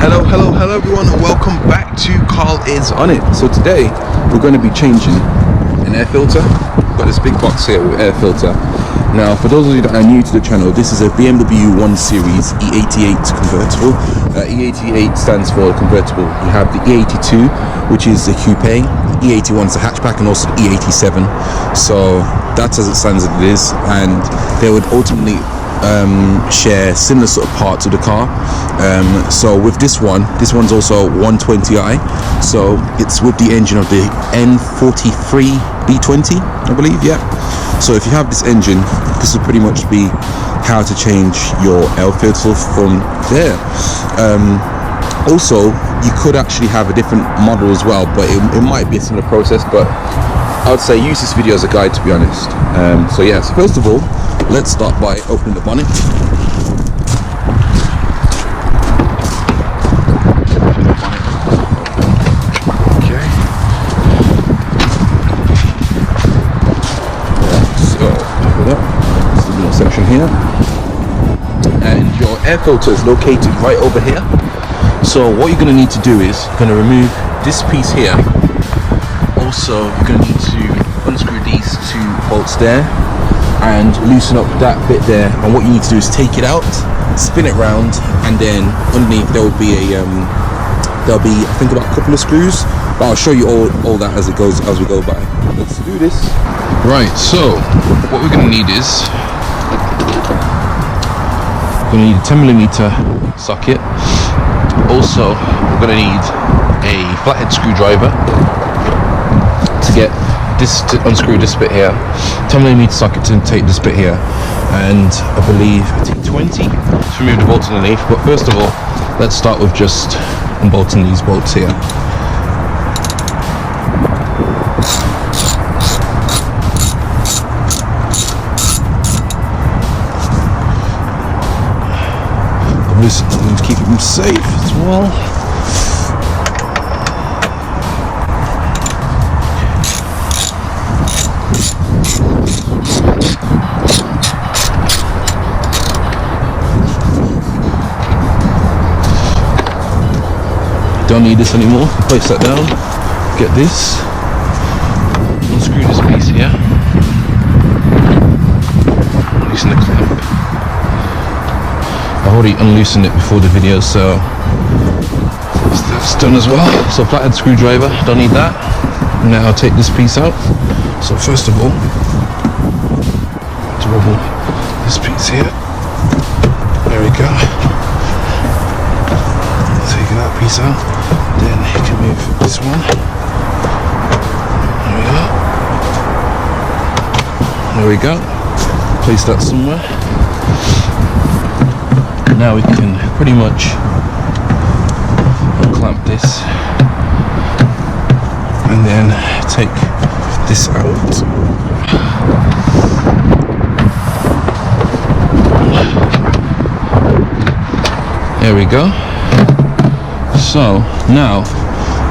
Hello everyone, and welcome back to Carl is on it. So today we're going to be changing an air filter. We've got this big box here with air filter. Now for those of you that are new to the channel, this is a BMW 1 Series E88 convertible. E88 stands for convertible. You have the E82, which is the coupe, E81 is the hatchback, and also the E87. So that's as it stands as it is, and they would ultimately share similar sort of parts of the car. So with this one's also 120i, so it's with the engine of the N43 E20, I believe. Yeah, so if you have this engine, this will pretty much be how to change your air filter from there. Also, you could actually have a different model as well, but it might be a similar process, but I would say use this video as a guide, to be honest. So yeah, so first of all, let's start by opening the bonnet. Okay. So open up. There's a little section here, and your air filter is located right over here. So what you're going to need to do is you're going to remove this piece here. Also, you're going to need to unscrew these two bolts there and loosen up that bit there, and what you need to do is take it out, spin it round, and then underneath there will be I think about a couple of screws, but I'll show you all that as we go by. Let's do this. Right, so what we're going to need is we're going to need a 10mm socket. Also we're going to need a flathead screwdriver to get this, to unscrew this bit here, 10mm socket to take this bit here, and I believe a T20 to remove the bolts underneath. But first of all, let's start with just unbolting these bolts here. I'm loosening them to keep them safe as well. Don't need this anymore. Place that down. Get this. Unscrew this piece here. Loosen the clamp. I've already unloosened it before the video, so that's done as well. So flathead screwdriver, don't need that. Now I'll take this piece out. So first of all, to wobble this piece here. There we go. Taking that piece out. Then you can move this one. There we go. Place that somewhere. Now we can pretty much unclamp this and then take this out. There we go. So now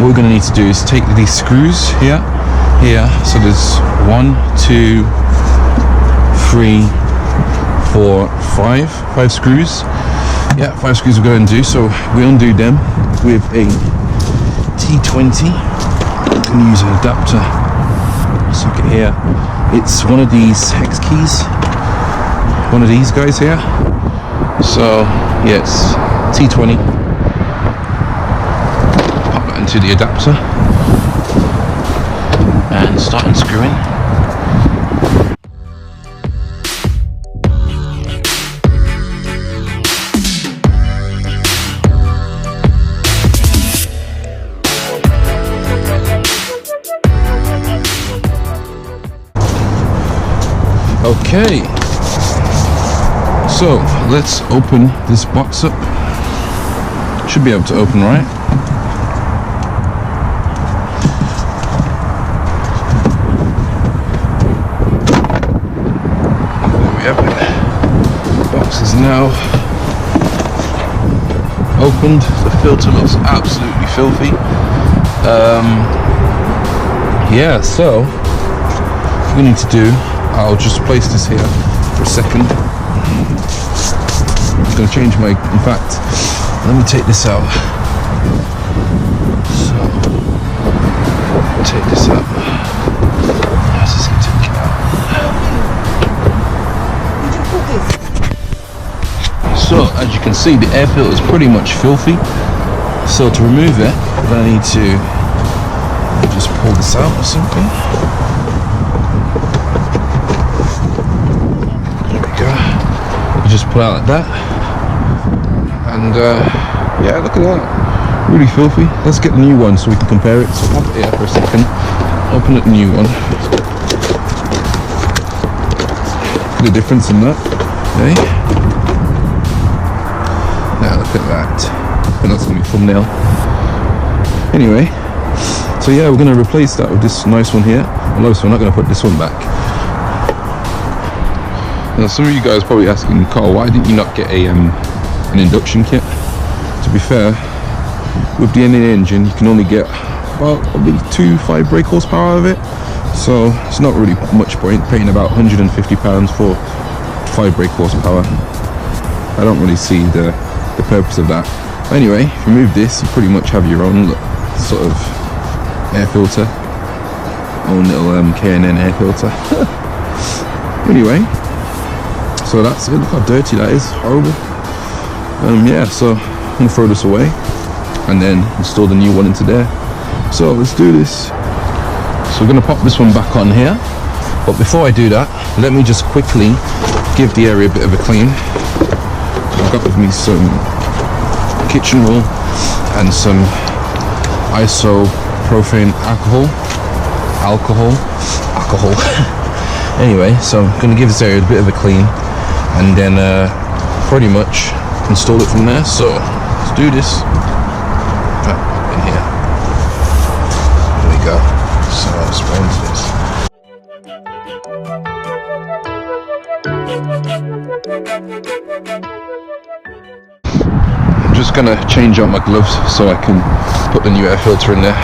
what we're going to need to do is take these screws here, so there's 1, 2, 3, 4, 5 screws. Yeah, 5 screws we're going to do. So we undo them with a T20. You can use an adapter socket here. It's one of these hex keys, one of these guys here. So yes, T20. To the adapter and start unscrewing. Okay, so let's open this box up. Should be able to open, right? Is now opened. The filter looks absolutely filthy. Yeah, so what we need to do, I'll just place this here for a second. I'm going to change my, in fact, let me take this out. So take this out. How's this gonna take it out? So as you can see, the air filter is pretty much filthy. So to remove it, I'm gonna need to just pull this out or something. There we go. You just pull out like that, and yeah, look at that. Really filthy. Let's get the new one so we can compare it. So pop it here for a second. Open up the new one. The difference in that. Okay. Now look at that. And that's gonna be a thumbnail. Anyway, so yeah, we're gonna replace that with this nice one here. Although, so we're not gonna put this one back. Now, some of you guys are probably asking, Carl, why didn't you not get a an induction kit? To be fair, with the NA engine, you can only get about probably 2 5 brake horsepower out of it. So it's not really much point paying about £150 for 5 brake horsepower. I don't really see the purpose of that. Anyway, if you remove this, you pretty much have your own sort of air filter, own little K&N air filter. Anyway, so that's it. Look how dirty that is. Horrible. Yeah, so I'm gonna throw this away and then install the new one into there. So let's do this. So we're gonna pop this one back on here, but before I do that, let me just quickly give the area a bit of a clean. I've got with me some kitchen roll and some isopropane alcohol. Anyway, so I'm gonna give this area a bit of a clean and then pretty much install it from there. So let's do this. In here. There we go. So let's spray into this. I'm just gonna change out my gloves so I can put the new air filter in there.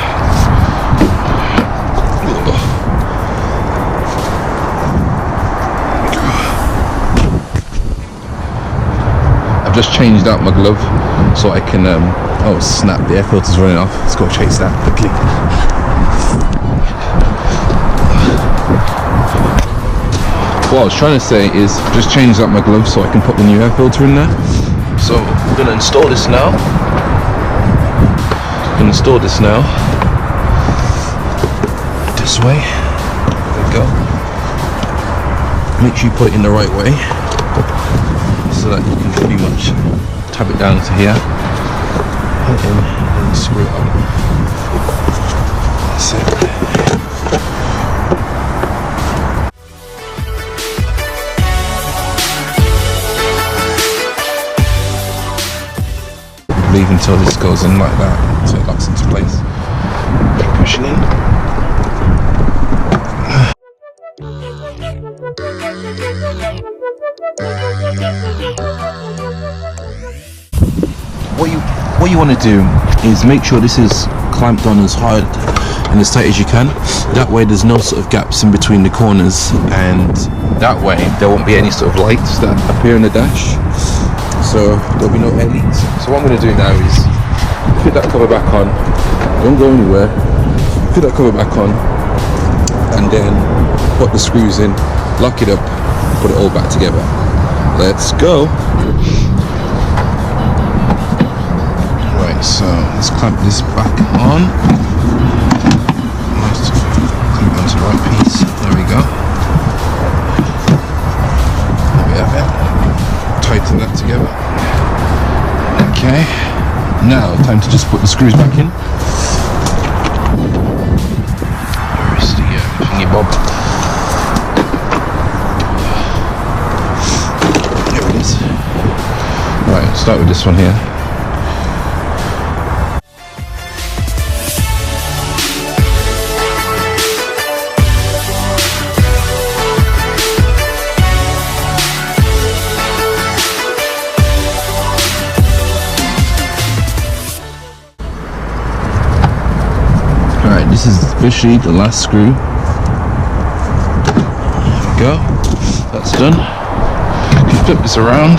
I've just changed out my glove so I can oh snap, the air filter's running off. Let's go chase that quickly. What I was trying to say is just change out my glove so I can put the new air filter in there. So we're going to install this now. This way. There we go. Make sure you put it in the right way so that you can pretty much tap it down to here. Put it in and screw it on. That's it. Leave until this goes in like that, so it locks into place. Pushing in. What you want to do is make sure this is clamped on as hard and as tight as you can. That way there's no sort of gaps in between the corners, and that way there won't be any sort of lights that appear in the dash. So there'll be no air leaks. So what I'm going to do now is put that cover back on. Don't go anywhere. Put that cover back on, and then put the screws in, lock it up, put it all back together. Let's go. Right, so let's clamp this back on. Nice to clamp it onto the right piece. There we go. There we have it. Tighten that together. Okay, now time to just put the screws back in. Where's the thingy bob? There it is. Right, start with this one here. This is officially the last screw. There we go. That's done. If you flip this around,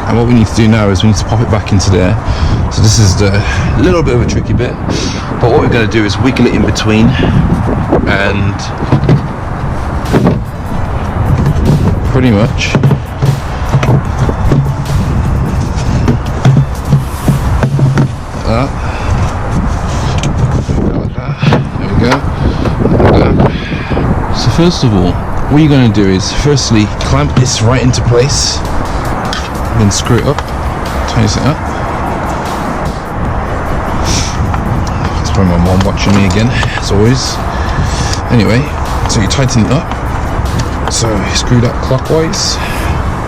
and what we need to do now is we need to pop it back into there. So this is the little bit of a tricky bit, but what we're going to do is wiggle it in between and pretty much like that. There we go. So first of all, what you're going to do is firstly clamp this right into place, then screw it up, tighten it up. That's probably my mom watching me again, as always. Anyway, so you tighten it up. So you screw that clockwise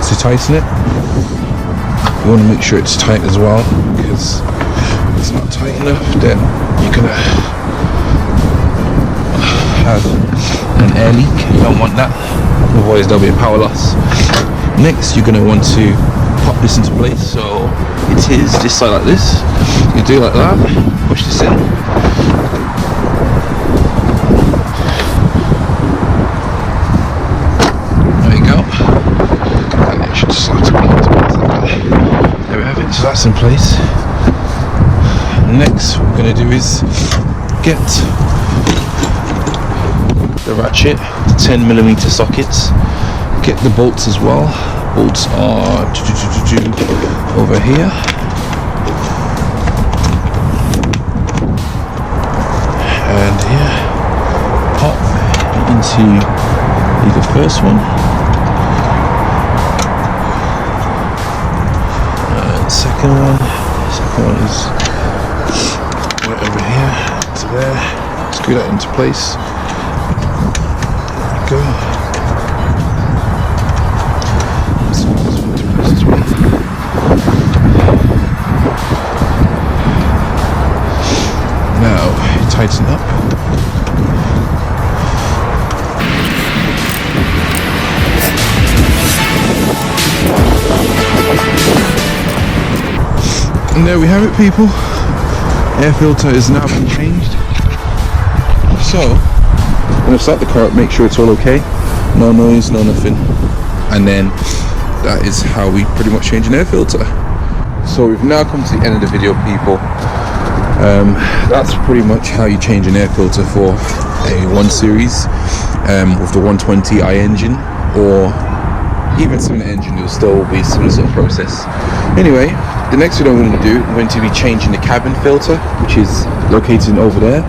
to tighten it. You want to make sure it's tight as well, because if it's not tight enough, then you're gonna have an air leak. You don't want that, otherwise there'll be a power loss. Next, you're gonna want to pop this into place. So it is this side like this. You do like that. Push this in. So that's in place. Next, what we're going to do is get the ratchet, the 10mm sockets, get the bolts as well. Bolts are over here. And here. Pop into the first one. Second one is right over here to there. Screw that into place. There we go. Screw this one into place as well. Now tighten up. And there we have it, people. Air filter is now been changed. So I'm going to start the car up, make sure it's all okay, no noise, no nothing, and then that is how we pretty much change an air filter. So we've now come to the end of the video, people. That's pretty much how you change an air filter for a 1 Series with the 120i engine, or even similar engine. It will still be a similar sort of process. Anyway, the next video I'm going to do, I'm going to be changing the cabin filter, which is located over there,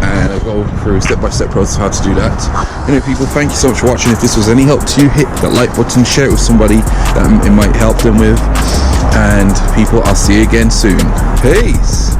and I'll go through step-by-step process how to do that. Anyway, people, thank you so much for watching. If this was any help to you, hit that like button, share it with somebody that it might help them with, and people, I'll see you again soon. Peace.